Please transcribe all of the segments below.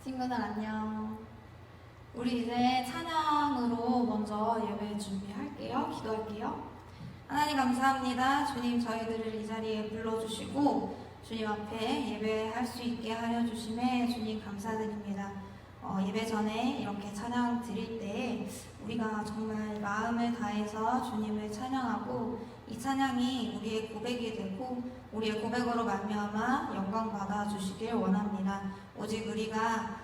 친구들 안녕. 우리 이제 찬양으로 먼저 예배 준비할게요. 기도할게요. 하나님 감사합니다. 주님 저희들을 이 자리에 불러주시고 주님 앞에 예배할 수 있게 하여 주심에 주님 감사드립니다. 예배 전에 이렇게 찬양 드릴 때 우리가 정말 마음을 다해서 주님을 찬양하고 이 찬양이 우리의 고백이 되고 우리의 고백으로 말미암아 영광 받아 주시길 원합니다. 오직 우리가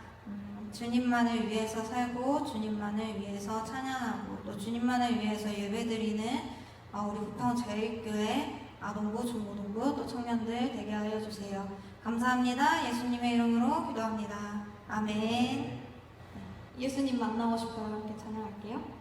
주님만을 위해서 살고 주님만을 위해서 찬양하고 또 주님만을 위해서 예배드리는 우리 부평제일교회 아동부, 중고등부 또 청년들 되게 하여 주세요. 감사합니다. 예수님의 이름으로 기도합니다. 아멘. 예수님 만나고 싶어요. 함께 찬양할게요.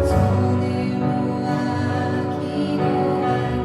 손을 모아 기도할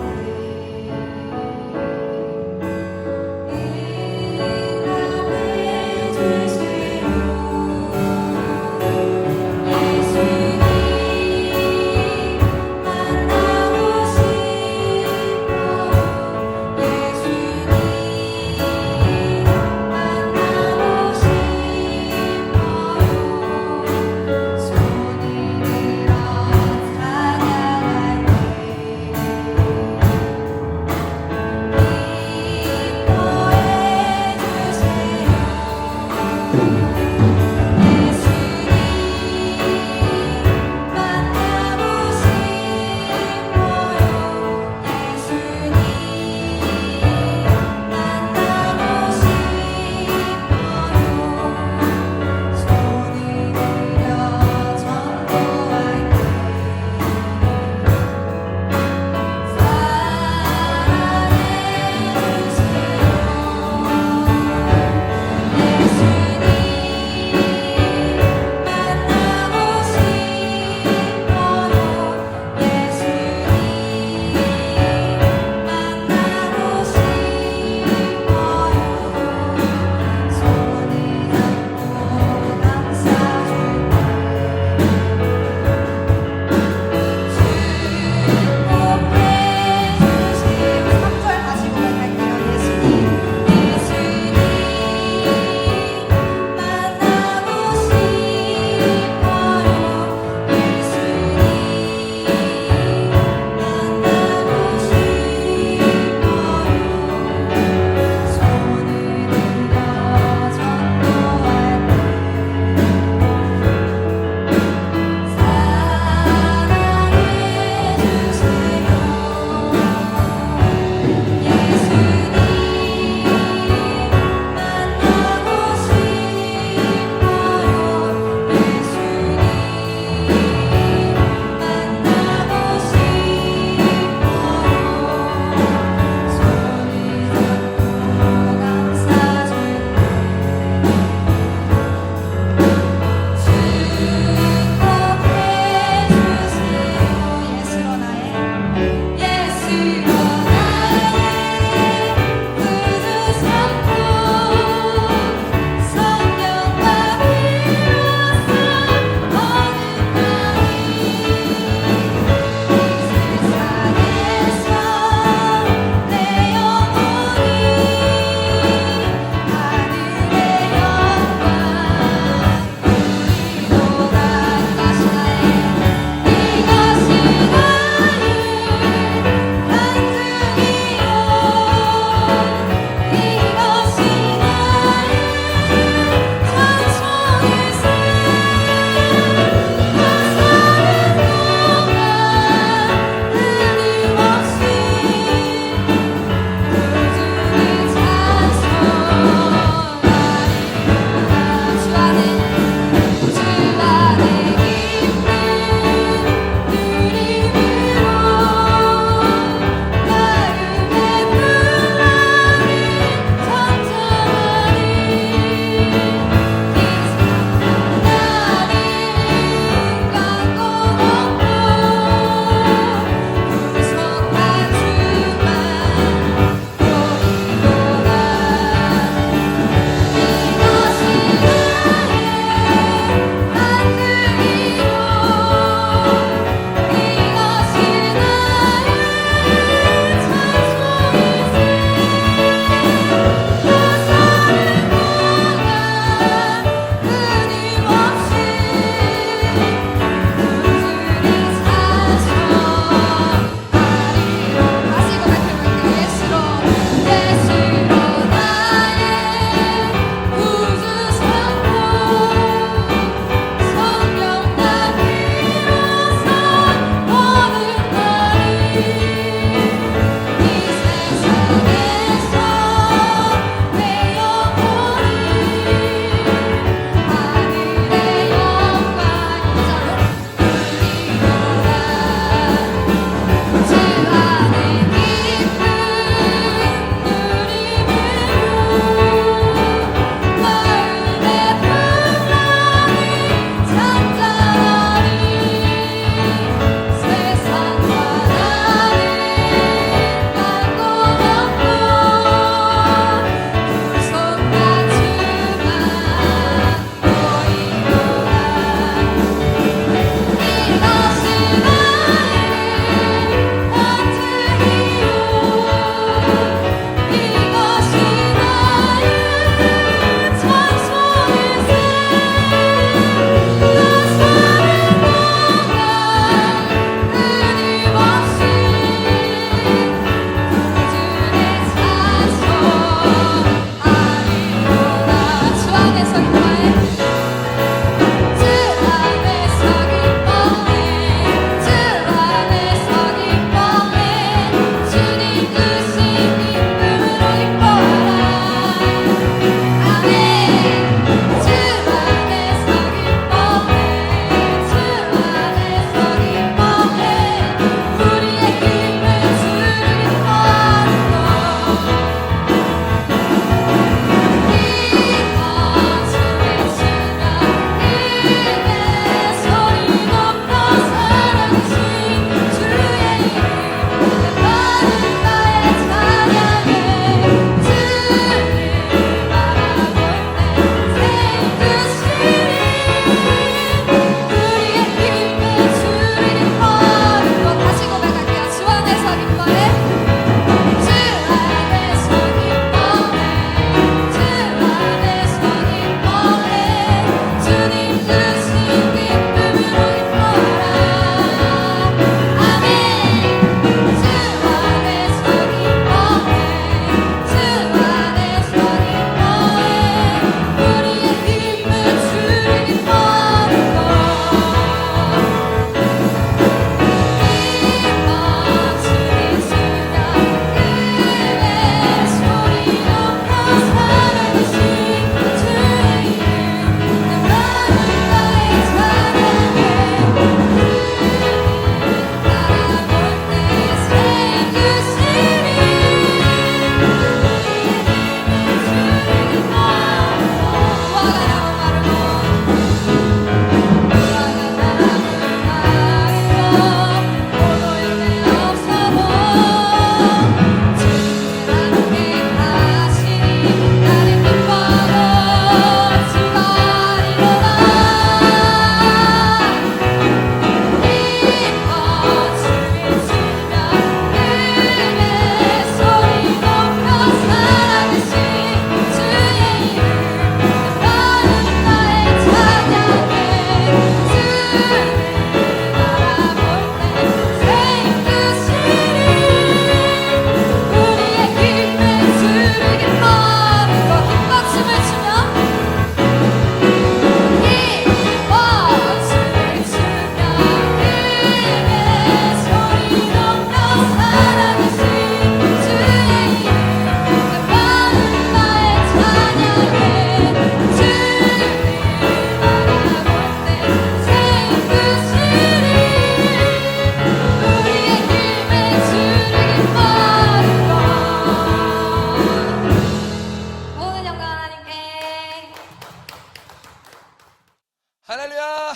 할렐루야!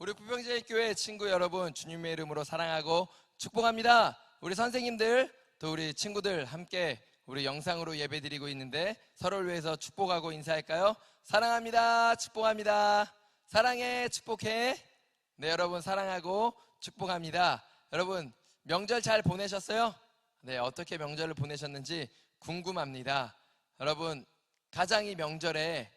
우리 부평제일교회 친구 여러분, 주님의 이름으로 사랑하고 축복합니다. 우리 선생님들 또 우리 친구들 함께 우리 영상으로 예배드리고 있는데 서로를 위해서 축복하고 인사할까요? 사랑합니다. 축복합니다. 사랑해. 축복해. 네, 여러분 사랑하고 축복합니다. 여러분 명절 잘 보내셨어요? 네, 어떻게 명절을 보내셨는지 궁금합니다. 여러분 가장 이 명절에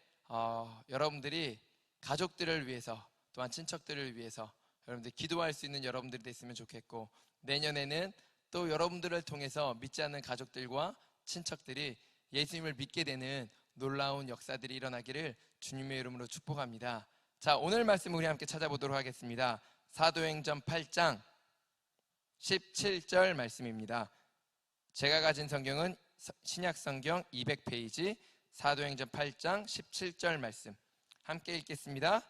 여러분들이 가족들을 위해서 또한 친척들을 위해서 여러분들 기도할 수 있는 여러분들이 됐으면 좋겠고, 내년에는 또 여러분들을 통해서 믿지 않는 가족들과 친척들이 예수님을 믿게 되는 놀라운 역사들이 일어나기를 주님의 이름으로 축복합니다. 자, 오늘 말씀 우리 함께 찾아보도록 하겠습니다. 사도행전 8장 17절 말씀입니다. 제가 가진 성경은 신약성경 200페이지 사도행전 8장 17절 말씀 함께 읽겠습니다.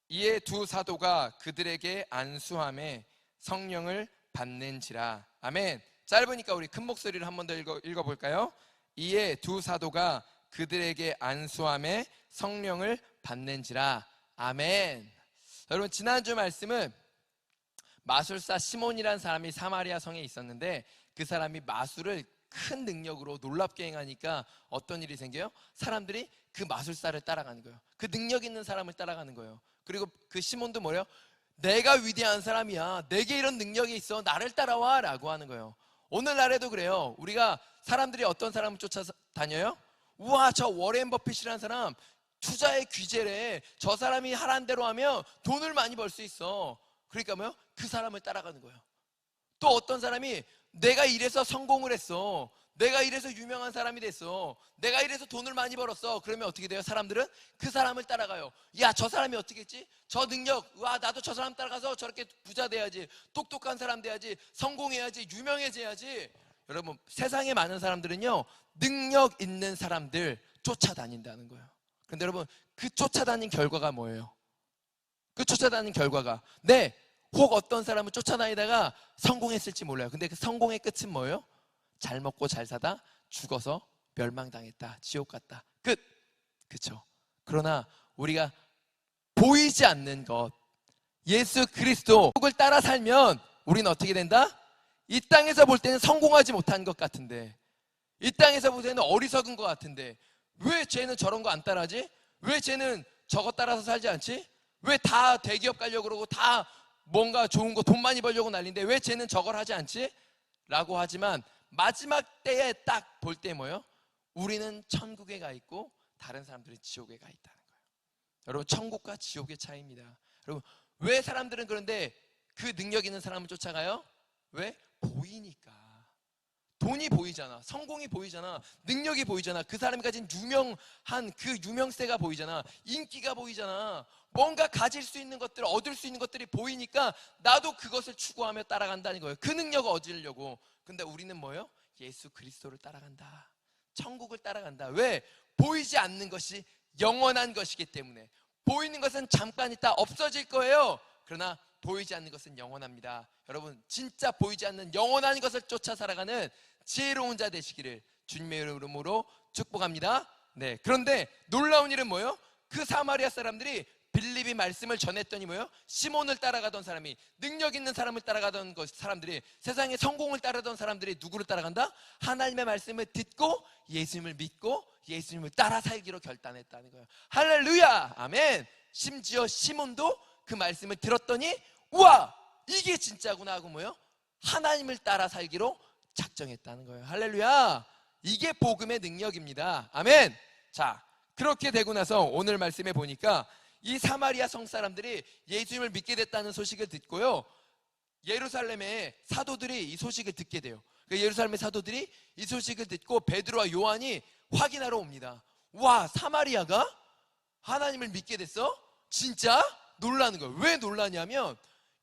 이에 두 사도가 그들에게 안수함에 성령을 받는지라. 아멘. 짧으니까 우리 큰 목소리를 한 번 더 읽어볼까요? 이에 두 사도가 그들에게 안수함에 성령을 받는지라. 아멘. 여러분 지난주 말씀은 마술사 시몬이라는 사람이 사마리아 성에 있었는데, 그 사람이 마술을 큰 능력으로 놀랍게 행하니까 어떤 일이 생겨요? 사람들이 그 마술사를 따라가는 거예요. 그 능력 있는 사람을 따라가는 거예요. 그리고 그 시몬도 뭐래요? 내가 위대한 사람이야, 내게 이런 능력이 있어, 나를 따라와 라고 하는 거예요. 오늘날에도 그래요. 우리가 사람들이 어떤 사람을 쫓아다녀요? 우와, 저 워렌 버핏이라는 사람 투자의 귀재래, 저 사람이 하라는 대로 하면 돈을 많이 벌 수 있어. 그러니까 뭐요? 그 사람을 따라가는 거예요. 또 어떤 사람이 내가 이래서 성공을 했어, 내가 이래서 유명한 사람이 됐어, 내가 이래서 돈을 많이 벌었어. 그러면 어떻게 돼요? 사람들은 그 사람을 따라가요. 야, 저 사람이 어떻게 했지? 저 능력, 와, 나도 저 사람 따라가서 저렇게 부자 돼야지, 똑똑한 사람 돼야지, 성공해야지, 유명해져야지. 여러분 세상에 많은 사람들은요 능력 있는 사람들 쫓아다닌다는 거예요. 근데 여러분 그 쫓아다닌 결과가 뭐예요? 그 쫓아다닌 결과가, 네, 혹 어떤 사람은 쫓아다니다가 성공했을지 몰라요. 근데 그 성공의 끝은 뭐예요? 잘 먹고 잘 사다 죽어서 멸망당했다, 지옥 갔다, 끝. 그쵸? 그러나 우리가 보이지 않는 것, 예수 그리스도를 따라 살면 우리는 어떻게 된다? 이 땅에서 볼 때는 성공하지 못한 것 같은데, 이 땅에서 볼 때는 어리석은 것 같은데, 왜 쟤는 저런 거 안 따라하지? 왜 쟤는 저거 따라서 살지 않지? 왜 다 대기업 가려고 그러고 다 뭔가 좋은 거 돈 많이 벌려고 난리인데 왜 쟤는 저걸 하지 않지? 라고 하지만 마지막 때에 딱 볼 때 뭐예요? 우리는 천국에 가 있고 다른 사람들은 지옥에 가 있다는 거예요. 여러분 천국과 지옥의 차이입니다. 여러분 왜 사람들은 그런데 그 능력 있는 사람을 쫓아가요? 왜? 보이니까. 돈이 보이잖아, 성공이 보이잖아, 능력이 보이잖아, 그 사람이 가진 유명한 그 유명세가 보이잖아, 인기가 보이잖아, 뭔가 가질 수 있는 것들, 얻을 수 있는 것들이 보이니까 나도 그것을 추구하며 따라간다는 거예요. 그 능력을 얻으려고. 근데 우리는 뭐예요? 예수 그리스도를 따라간다, 천국을 따라간다. 왜? 보이지 않는 것이 영원한 것이기 때문에. 보이는 것은 잠깐 있다 없어질 거예요. 그러나 보이지 않는 것은 영원합니다. 여러분 진짜 보이지 않는 영원한 것을 쫓아 살아가는 지혜로운 자 되시기를 주님의 이름으로 축복합니다. 네, 그런데 놀라운 일은 뭐예요? 그 사마리아 사람들이 빌립이 말씀을 전했더니 뭐예요? 시몬을 따라가던 사람이, 능력 있는 사람을 따라가던 사람들이, 세상의 성공을 따라던 사람들이 누구를 따라간다? 하나님의 말씀을 듣고 예수님을 믿고 예수님을 따라 살기로 결단했다는 거예요. 할렐루야, 아멘. 심지어 시몬도 그 말씀을 들었더니 우와, 이게 진짜구나 하고 뭐예요? 하나님을 따라 살기로 작정했다는 거예요. 할렐루야. 이게 복음의 능력입니다. 아멘. 자, 그렇게 되고 나서 오늘 말씀에 보니까 이 사마리아 성 사람들이 예수님을 믿게 됐다는 소식을 듣고요, 예루살렘의 사도들이 이 소식을 듣게 돼요. 예루살렘의 사도들이 이 소식을 듣고 베드로와 요한이 확인하러 옵니다. 와, 사마리아가 하나님을 믿게 됐어? 진짜? 놀라는 거예요. 왜 놀라냐면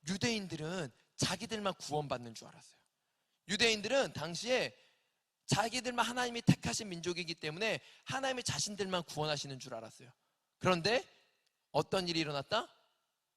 유대인들은 자기들만 구원받는 줄 알았어요. 유대인들은 당시에 자기들만 하나님이 택하신 민족이기 때문에 하나님이 자신들만 구원하시는 줄 알았어요. 그런데 어떤 일이 일어났다?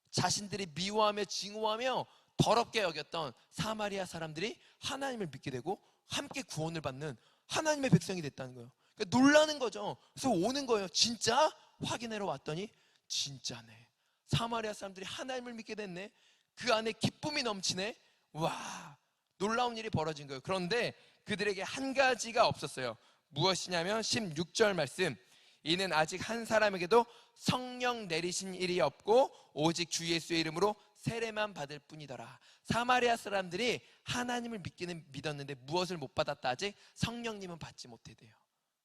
자신들이 미워하며 증오하며 더럽게 여겼던 사마리아 사람들이 하나님을 믿게 되고 함께 구원을 받는 하나님의 백성이 됐다는 거예요. 그러니까 놀라는 거죠. 그래서 오는 거예요. 진짜? 확인하러 왔더니 진짜네. 사마리아 사람들이 하나님을 믿게 됐네. 그 안에 기쁨이 넘치네. 와, 놀라운 일이 벌어진 거예요. 그런데 그들에게 한 가지가 없었어요. 무엇이냐면 16절 말씀, 이는 아직 한 사람에게도 성령 내리신 일이 없고 오직 주 예수의 이름으로 세례만 받을 뿐이더라. 사마리아 사람들이 하나님을 믿기는 믿었는데 무엇을 못 받았다? 아직 성령님은 받지 못했대요.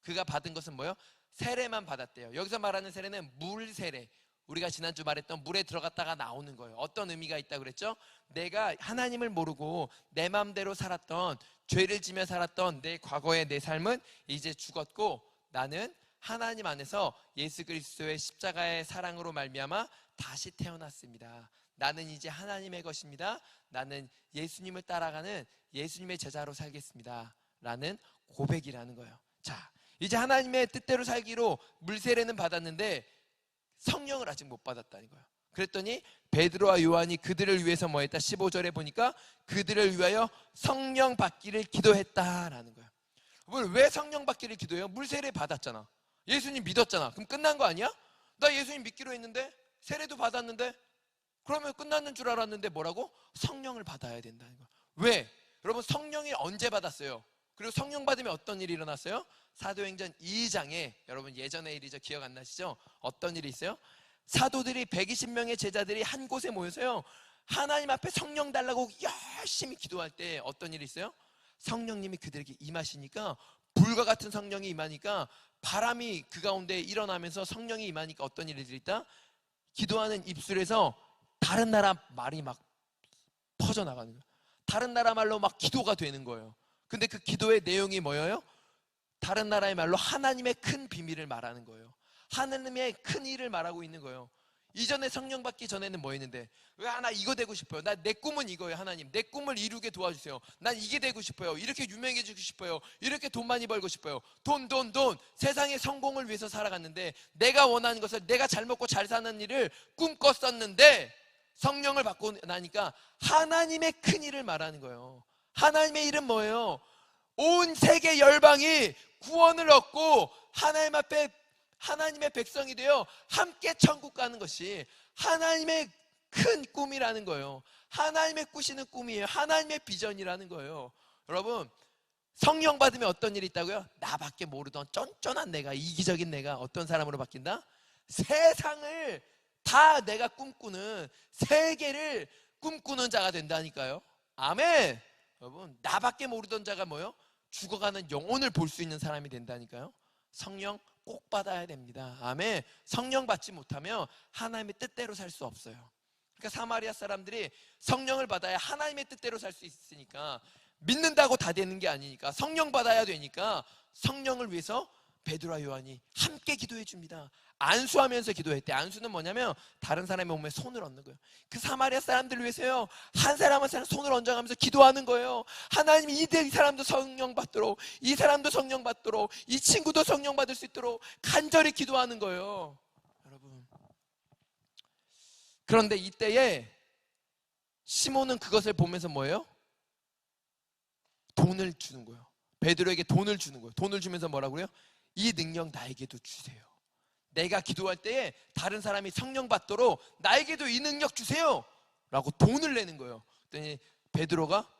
그가 받은 것은 뭐예요? 세례만 받았대요. 여기서 말하는 세례는 물 세례, 우리가 지난주 말했던 물에 들어갔다가 나오는 거예요. 어떤 의미가 있다고 그랬죠? 내가 하나님을 모르고 내 마음대로 살았던, 죄를 지며 살았던 내 과거의 내 삶은 이제 죽었고 나는 하나님 안에서 예수 그리스도의 십자가의 사랑으로 말미암아 다시 태어났습니다. 나는 이제 하나님의 것입니다. 나는 예수님을 따라가는 예수님의 제자로 살겠습니다 라는 고백이라는 거예요. 자, 이제 하나님의 뜻대로 살기로 물세례는 받았는데 성령을 아직 못 받았다는 거예요. 그랬더니 베드로와 요한이 그들을 위해서 뭐 했다? 15절에 보니까 그들을 위하여 성령 받기를 기도했다라는 거예요. 왜 성령 받기를 기도해요? 물세례 받았잖아. 예수님 믿었잖아. 그럼 끝난 거 아니야? 나 예수님 믿기로 했는데, 세례도 받았는데, 그러면 끝났는 줄 알았는데 뭐라고? 성령을 받아야 된다는 거예요. 왜? 여러분, 성령이 언제 받았어요? 그리고 성령 받으면 어떤 일이 일어났어요? 사도행전 2장에, 여러분 예전의 일이죠. 기억 안 나시죠? 어떤 일이 있어요? 사도들이 120명의 제자들이 한 곳에 모여서요, 하나님 앞에 성령 달라고 열심히 기도할 때 어떤 일이 있어요? 성령님이 그들에게 임하시니까, 불과 같은 성령이 임하니까, 바람이 그 가운데 일어나면서 성령이 임하니까 어떤 일이 있다? 기도하는 입술에서 다른 나라 말이 막 퍼져나가는 거예요. 다른 나라 말로 막 기도가 되는 거예요. 근데 그 기도의 내용이 뭐예요? 다른 나라의 말로 하나님의 큰 비밀을 말하는 거예요. 하나님의 큰 일을 말하고 있는 거예요. 이전에 성령 받기 전에는 뭐 했는데, 나 이거 되고 싶어요. 내 꿈은 이거예요. 하나님, 내 꿈을 이루게 도와주세요. 난 이게 되고 싶어요. 이렇게 유명해지고 싶어요. 이렇게 돈 많이 벌고 싶어요. 돈. 세상의 성공을 위해서 살아갔는데, 내가 원하는 것을, 내가 잘 먹고 잘 사는 일을 꿈꿨었는데, 성령을 받고 나니까 하나님의 큰 일을 말하는 거예요. 하나님의 일은 뭐예요? 온 세계 열방이 구원을 얻고 하나님 앞에 하나님의 백성이 되어 함께 천국 가는 것이 하나님의 큰 꿈이라는 거예요. 하나님의 꾸시는 꿈이에요. 하나님의 비전이라는 거예요. 여러분, 성령 받으면 어떤 일이 있다고요? 나밖에 모르던 쫀쫀한 내가, 이기적인 내가 어떤 사람으로 바뀐다? 세상을 다 내가 꿈꾸는, 세계를 꿈꾸는 자가 된다니까요. 아멘. 여러분, 나밖에 모르던 자가 뭐요? 죽어가는 영혼을 볼 수 있는 사람이 된다니까요. 성령 꼭 받아야 됩니다. 아멘. 성령 받지 못하면 하나님의 뜻대로 살 수 없어요. 그러니까 사마리아 사람들이 성령을 받아야 하나님의 뜻대로 살 수 있으니까, 믿는다고 다 되는 게 아니니까 성령 받아야 되니까 성령을 위해서 베드로와 요한이 함께 기도해 줍니다. 안수하면서 기도했대. 안수는 뭐냐면 다른 사람의 몸에 손을 얹는 거예요. 그 사마리아 사람들을 위해서요, 한 사람 한 사람 손을 얹어가면서 기도하는 거예요. 하나님, 이 사람도 성령 받도록, 이 사람도 성령 받도록, 이 친구도 성령 받을 수 있도록 간절히 기도하는 거예요. 여러분, 그런데 이때에 시몬은 그것을 보면서 뭐예요? 돈을 주는 거예요. 베드로에게 돈을 주는 거예요. 돈을 주면서 뭐라고 해요? 이 능력 나에게도 주세요. 내가 기도할 때에 다른 사람이 성령 받도록 나에게도 이 능력 주세요 라고 돈을 내는 거예요. 그랬더니 베드로가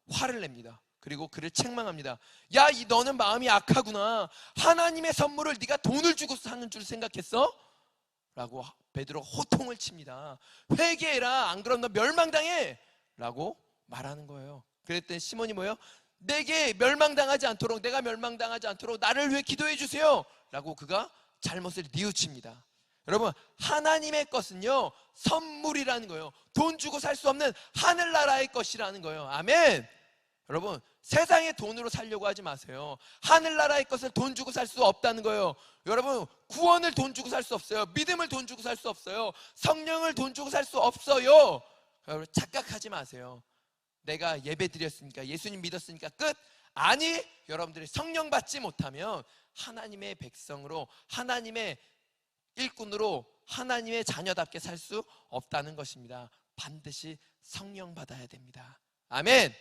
화를 냅니다. 그리고 그를 책망합니다. 야, 너는 마음이 악하구나. 하나님의 선물을 네가 돈을 주고 사는 줄 생각했어? 라고 베드로가 호통을 칩니다. 회개해라, 안 그럼 너 멸망당해 라고 말하는 거예요. 그랬더니 시몬이 뭐예요? 내게 멸망당하지 않도록, 내가 멸망당하지 않도록 나를 위해 기도해 주세요 라고 그가 잘못을 뉘우칩니다. 여러분, 하나님의 것은요, 선물이라는 거예요. 돈 주고 살 수 없는 하늘나라의 것이라는 거예요. 아멘. 여러분, 세상의 돈으로 살려고 하지 마세요. 하늘나라의 것을 돈 주고 살 수 없다는 거예요. 여러분, 구원을 돈 주고 살 수 없어요. 믿음을 돈 주고 살 수 없어요. 성령을 돈 주고 살 수 없어요. 여러분, 착각하지 마세요. 내가 예배 드렸으니까, 예수님 믿었으니까 끝? 아니, 여러분들이 성령 받지 못하면 하나님의 백성으로, 하나님의 일꾼으로, 하나님의 자녀답게 살 수 없다는 것입니다. 반드시 성령 받아야 됩니다. 아멘.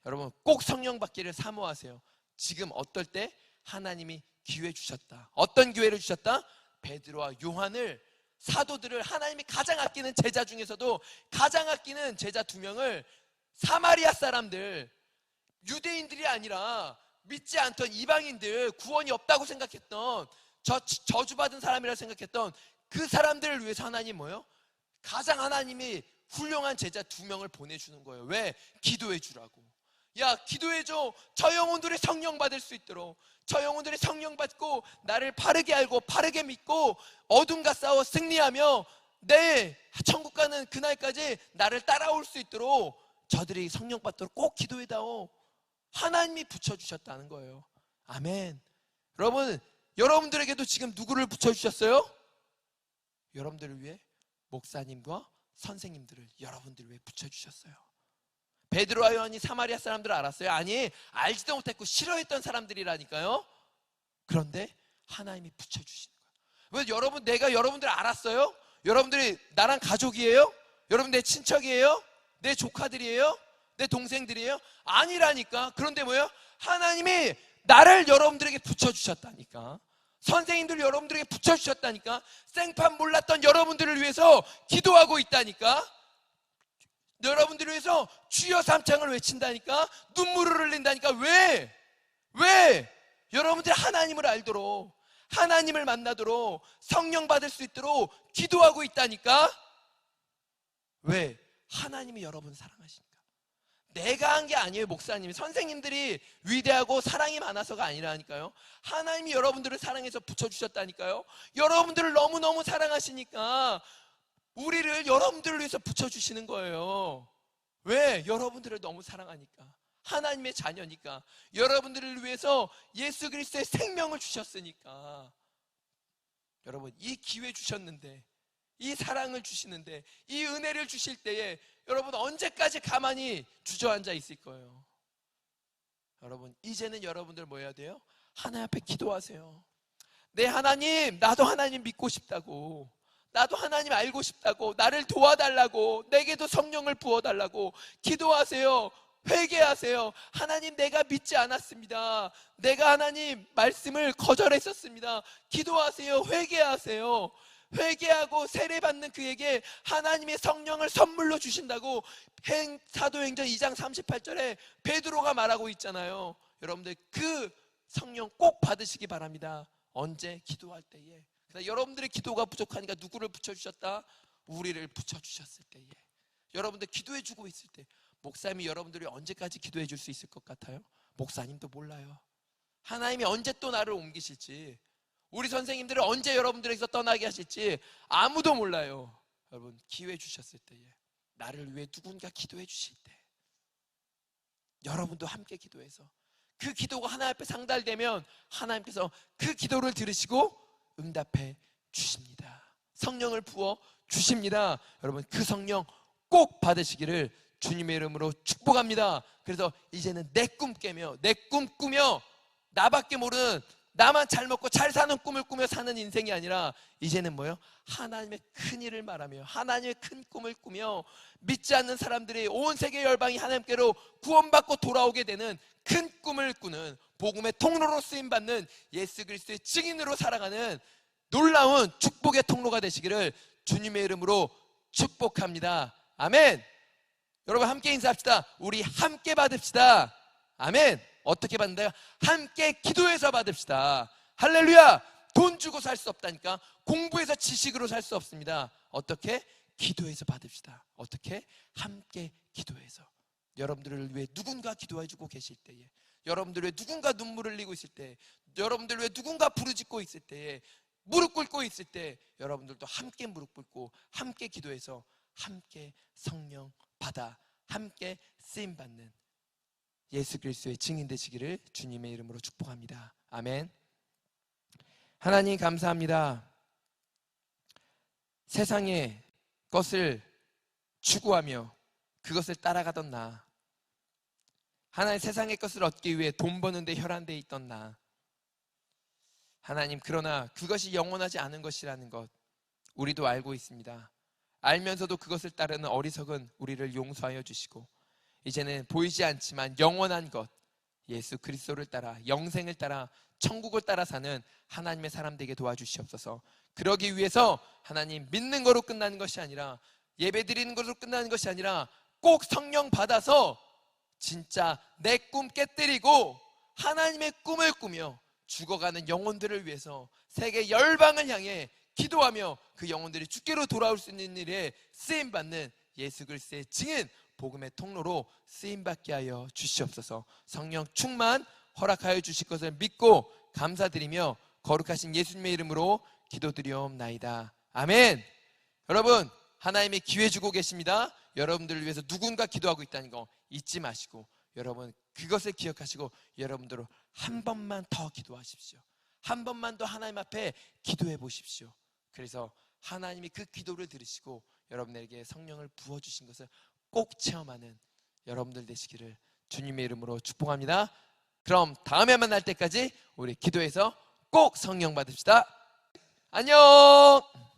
여러분, 꼭 성령 받기를 사모하세요. 지금 어떨 때 하나님이 기회 주셨다. 어떤 기회를 주셨다? 베드로와 요한을 사도들을, 하나님이 가장 아끼는 제자 중에서도 가장 아끼는 제자 2명을 사마리아 사람들, 유대인들이 아니라 믿지 않던 이방인들, 구원이 없다고 생각했던, 저주받은 사람이라 생각했던 그 사람들을 위해서 하나님 뭐예요? 가장 하나님이 훌륭한 제자 2명을 보내주는 거예요. 왜? 기도해 주라고. 야, 기도해줘. 저 영혼들이 성령 받을 수 있도록, 저 영혼들이 성령 받고 나를 바르게 알고 바르게 믿고 어둠과 싸워 승리하며 내 천국 가는 그날까지 나를 따라올 수 있도록 저들이 성령 받도록 꼭 기도해다오. 하나님이 붙여주셨다는 거예요. 아멘. 여러분, 여러분들에게도 지금 누구를 붙여주셨어요? 여러분들을 위해 목사님과 선생님들을 여러분들을 위해 붙여주셨어요. 베드로와 요한이 사마리아 사람들을 알았어요? 아니, 알지도 못했고 싫어했던 사람들이라니까요. 그런데 하나님이 붙여주시는 거예요. 왜? 여러분, 내가 여러분들을 알았어요? 여러분들이 나랑 가족이에요? 여러분 내 친척이에요? 내 조카들이에요? 내 동생들이에요? 아니라니까. 그런데 뭐예요? 하나님이 나를 여러분들에게 붙여주셨다니까. 선생님들 여러분들에게 붙여주셨다니까. 생판 몰랐던 여러분들을 위해서 기도하고 있다니까. 여러분들을 위해서 주여 삼창을 외친다니까. 눈물을 흘린다니까. 왜? 여러분들이 하나님을 알도록, 하나님을 만나도록, 성령 받을 수 있도록 기도하고 있다니까. 왜? 하나님이 여러분을 사랑하시니까. 내가 한 게 아니에요. 목사님이, 선생님들이 위대하고 사랑이 많아서가 아니라니까요. 하나님이 여러분들을 사랑해서 붙여주셨다니까요. 여러분들을 너무너무 사랑하시니까 우리를 여러분들을 위해서 붙여주시는 거예요. 왜? 여러분들을 너무 사랑하니까. 하나님의 자녀니까. 여러분들을 위해서 예수 그리스도의 생명을 주셨으니까. 여러분, 이 기회 주셨는데, 이 사랑을 주시는데, 이 은혜를 주실 때에 여러분 언제까지 가만히 주저앉아 있을 거예요? 여러분, 이제는 여러분들 뭐 해야 돼요? 하나님 앞에 기도하세요. 네, 하나님, 나도 하나님 믿고 싶다고, 나도 하나님 알고 싶다고, 나를 도와달라고, 내게도 성령을 부어달라고 기도하세요. 회개하세요. 하나님, 내가 믿지 않았습니다. 내가 하나님 말씀을 거절했었습니다. 기도하세요. 회개하세요. 회개하고 세례받는 그에게 하나님의 성령을 선물로 주신다고 사도행전 2장 38절에 베드로가 말하고 있잖아요. 여러분들 그 성령 꼭 받으시기 바랍니다. 언제? 기도할 때에. 여러분들의 기도가 부족하니까 누구를 붙여주셨다? 우리를 붙여주셨을 때에. 여러분들 기도해주고 있을 때, 목사님이 여러분들이 언제까지 기도해 줄 수 있을 것 같아요? 목사님도 몰라요. 하나님이 언제 또 나를 옮기실지, 우리 선생님들을 언제 여러분들에게서 떠나게 하실지 아무도 몰라요. 여러분, 기회 주셨을 때에, 나를 위해 누군가 기도해 주실 때, 여러분도 함께 기도해서 그 기도가 하나님 앞에 상달되면 하나님께서 그 기도를 들으시고 응답해 주십니다. 성령을 부어 주십니다. 여러분, 그 성령 꼭 받으시기를 주님의 이름으로 축복합니다. 그래서 이제는 내 꿈 깨며, 내 꿈 꾸며, 나밖에 모르는, 나만 잘 먹고 잘 사는 꿈을 꾸며 사는 인생이 아니라 이제는 뭐예요? 하나님의 큰 일을 말하며, 하나님의 큰 꿈을 꾸며, 믿지 않는 사람들이 온 세계 열방이 하나님께로 구원받고 돌아오게 되는 큰 꿈을 꾸는, 복음의 통로로 쓰임받는 예수 그리스도의 증인으로 살아가는 놀라운 축복의 통로가 되시기를 주님의 이름으로 축복합니다. 아멘. 여러분, 함께 인사합시다. 우리 함께 받읍시다. 아멘. 어떻게 받는다요? 함께 기도해서 받읍시다. 할렐루야. 돈 주고 살 수 없다니까. 공부해서 지식으로 살 수 없습니다. 어떻게? 기도해서 받읍시다. 어떻게? 함께 기도해서. 여러분들을 위해 누군가 기도해 주고 계실 때에, 여러분들 위해 누군가 눈물을 흘리고 있을 때, 여러분들 위해 누군가 부르짖고 있을 때에, 무릎 꿇고 있을 때, 여러분들도 함께 무릎 꿇고 함께 기도해서 함께 성령 받아 함께 쓰임받는 예수 그리스도의 증인 되시기를 주님의 이름으로 축복합니다. 아멘. 하나님 감사합니다. 세상의 것을 추구하며 그것을 따라가던 나, 하나님, 세상의 것을 얻기 위해 돈 버는데 혈안돼 있던 나, 하나님, 그러나 그것이 영원하지 않은 것이라는 것 우리도 알고 있습니다. 알면서도 그것을 따르는 어리석은 우리를 용서하여 주시고, 이제는 보이지 않지만 영원한 것, 예수 그리스도를 따라, 영생을 따라 천국을 따라 사는 하나님의 사람 되게 도와주시옵소서. 그러기 위해서 하나님 믿는 거로 끝나는 것이 아니라, 예배 드리는 것으로 끝나는 것이 아니라 꼭 성령 받아서 진짜 내 꿈 깨뜨리고 하나님의 꿈을 꾸며 죽어가는 영혼들을 위해서 세계 열방을 향해 기도하며 그 영혼들이 주께로 돌아올 수 있는 일에 쓰임받는 예수 그리스도의 증인 복음의 통로로 쓰임받게 하여 주시옵소서. 성령 충만 허락하여 주실 것을 믿고 감사드리며 거룩하신 예수님의 이름으로 기도드리옵나이다. 아멘. 여러분, 하나님이 기회 주고 계십니다. 여러분들을 위해서 누군가 기도하고 있다는 거 잊지 마시고, 여러분 그것을 기억하시고 여러분들로 한 번만 더 기도하십시오. 한 번만 더 하나님 앞에 기도해 보십시오. 그래서 하나님이 그 기도를 들으시고 여러분에게 성령을 부어주신 것을 꼭 체험하는 여러분들 되시기를 주님의 이름으로 축복합니다. 그럼 다음에 만날 때까지 우리 기도해서 꼭 성령 받읍시다. 안녕.